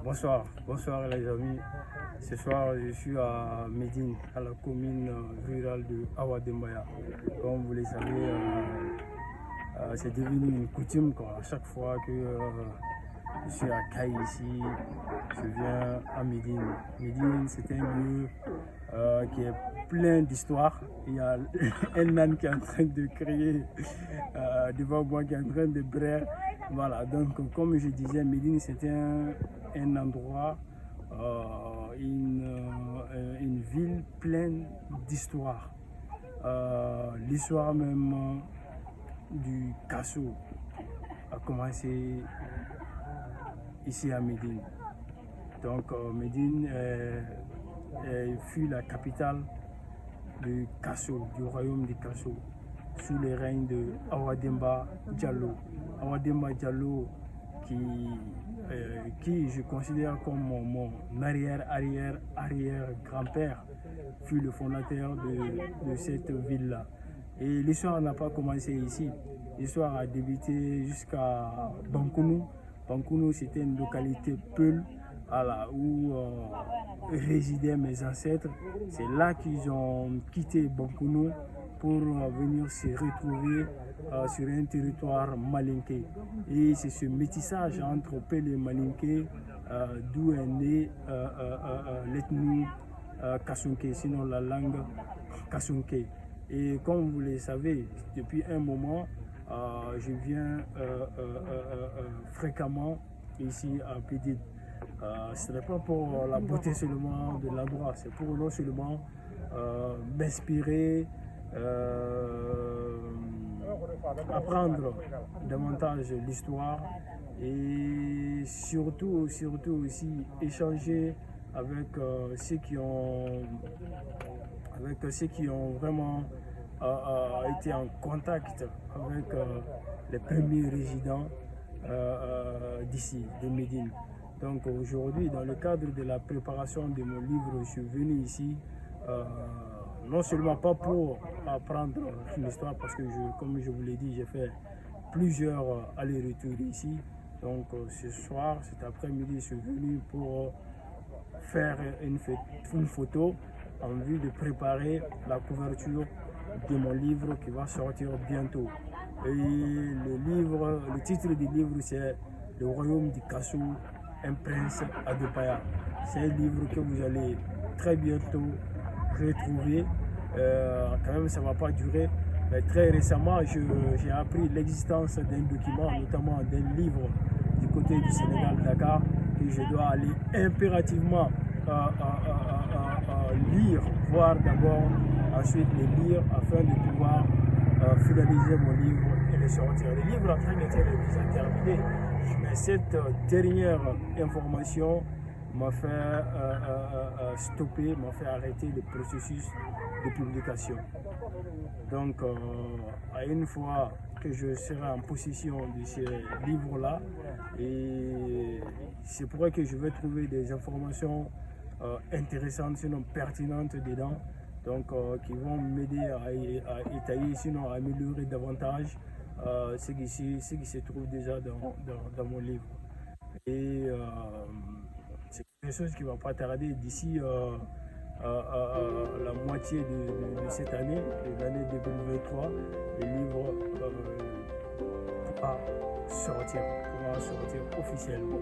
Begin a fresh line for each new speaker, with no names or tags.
Bonsoir les amis. Ce soir, je suis à Médine, à la commune rurale de Awa-Dembaya. Comme vous le savez, c'est devenu une coutume quoi. À chaque fois que je suis à Caille ici, je viens à Médine. Médine, c'est un lieu qui est plein d'histoires. Il y a un âne qui est en train de crier devant moi, qui est en train de brère. Voilà, donc comme je disais, Médine, c'est un endroit, une ville pleine d'histoires. L'histoire même du Kasso a commencé ici à Médine. Donc Médine fut la capitale du Kasso, du royaume du Kasso, sous le règne de Awademba Diallo. Awademba Diallo qui je considère comme mon arrière-grand-père, fut le fondateur de cette ville-là. Et l'histoire n'a pas commencé ici. L'histoire a débuté jusqu'à Bankounou. Bankounou, c'était une localité Peul, où résidaient mes ancêtres. C'est là qu'ils ont quitté Bankounou pour venir se retrouver sur un territoire malinké. Et c'est ce métissage entre Peul et malinké d'où est née l'ethnie Kassunké, sinon la langue Kassunké. Et comme vous le savez, depuis un moment, je viens fréquemment ici à Pédide. Ce n'est pas pour la beauté seulement de l'endroit, c'est pour non seulement m'inspirer, apprendre davantage l'histoire et surtout aussi échanger avec ceux qui ont vraiment été en contact avec les premiers résidents d'ici, de Médine. Donc aujourd'hui, dans le cadre de la préparation de mon livre, je suis venu ici, non seulement pas pour apprendre une histoire, parce que comme je vous l'ai dit, j'ai fait plusieurs allers-retours ici. Donc ce soir, cet après-midi, je suis venu pour faire une photo en vue de préparer la couverture de mon livre qui va sortir bientôt. Et le titre du livre, c'est Le royaume du Kasso, un prince Adopaya. C'est un livre que vous allez très bientôt retrouver. Quand même, ça ne va pas durer. Mais très récemment, j'ai appris l'existence d'un document, notamment d'un livre du côté du Sénégal, Dakar, que je dois aller impérativement lire, voir d'abord, ensuite les lire afin de pouvoir finaliser mon livre et le sortir. Le livre en train d'être déjà terminé, mais cette dernière information m'a fait stopper, m'a fait arrêter le processus de publication. Donc, à une fois que je serai en possession de ces livres-là, et c'est pour ça que je vais trouver des informations intéressantes, sinon pertinentes dedans, donc qui vont m'aider à étayer, sinon à améliorer davantage ce qui se trouve déjà dans mon livre. Et c'est quelque chose qui ne va pas tarder d'ici la moitié de cette année, de l'année 2023, le livre pourra sortir officiellement.